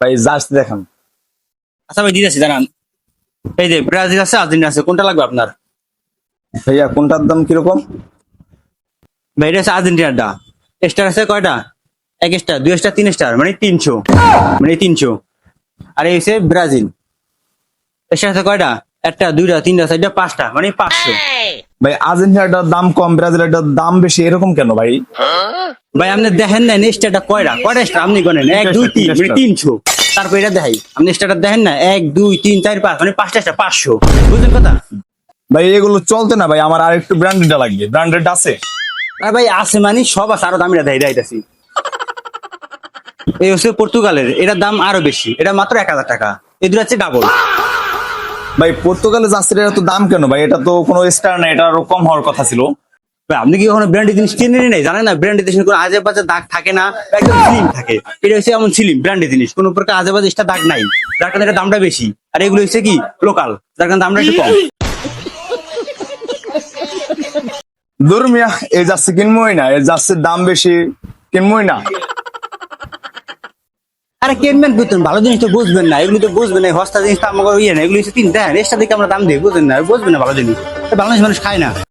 ভাই জার্সি দেখান। আচ্ছা ভাই দিতেছি দাঁড়ান। এই যে ব্রাজিল আছে আর্জেন্টিনা আছে, কোনটা লাগবে আপনার? ভাইয়া কোনটার দাম কিরকম? ভাই এটা আছে আর্জেন্টিনাটা। স্টার আছে কয়টা? এক স্টার, দুই স্টার, তিন স্টার, মানে 300, মানে 300। আর এই হচ্ছে ব্রাজিল। স্টার আছে কয়টা? একটা, দুইটা, তিনটা, চারটা, পাঁচটা, মানে 500। ভাই আর্জেন্টিনাটার দাম কম, ব্রাজিলের দাম বেশি, এরকম কেন ভাই? ভাই আপনি দেখেন না স্টারটা কয়টা কয়টা স্টার আপনি গনেন, 1 2 3 মানে 300। তারপর এটা দেখাই, আপনি স্টারটা দেখেন না, 1 2 3 4 5, মানে 5টা স্টার 500। বুঝলেন কথা? ভাই এগুলো চলতে না ভাই, আমার আর একটু ব্র্যান্ডেডটা লাগবে। ব্র্যান্ডেড আছে? আর ভাই আছে মানে সব আছে, আরো দামিটা দেয় দেখাইতেছি। এই হচ্ছে পর্তুগালের, এটার দাম আরো বেশি, এটা মাত্র 1000 টাকা। এই দুটো হচ্ছে ডাবল। ভাই পর্তুগালে জার্সির এত দাম কেন ভাই? এটা তো কোনো স্টার না, এটা আরো কম হওয়ার কথা ছিল। ভাই আপনি কি কখনো ব্র্যান্ডের জিনিস কিনে নাই? জানেন না ব্র্যান্ডের জিনিস কোনো আজে বাজে দাগ থাকে না, একদম স্লিম থাকে। এটা হচ্ছে এমন স্লিম ব্র্যান্ডের জিনিস, কোনো প্রকার আজে বাজে দাগ নাই, যার কারণে এটা দামটা বেশি। আর এগুলো হচ্ছে কি লোকাল, যার কারণে দামটা একটু কম। দূর মিয়া, এই জার্সি কিনবোই না, এই জার্সির দাম বেশি, কিনবোই না। আরে কিনবেন বুঝতেন, ভালো জিনিস তো বুঝবেন না, এগুলো তো বুঝবেন না, হস্তা জিনিস তো আমাকে ইয়ে না, এগুলো হচ্ছে তিন দেন এক্সট্রা দিকে আমরা দাম দিই, বুঝবেন না, বুঝবেন না ভালো জিনিস। বাংলাদেশ মানুষ খায় না।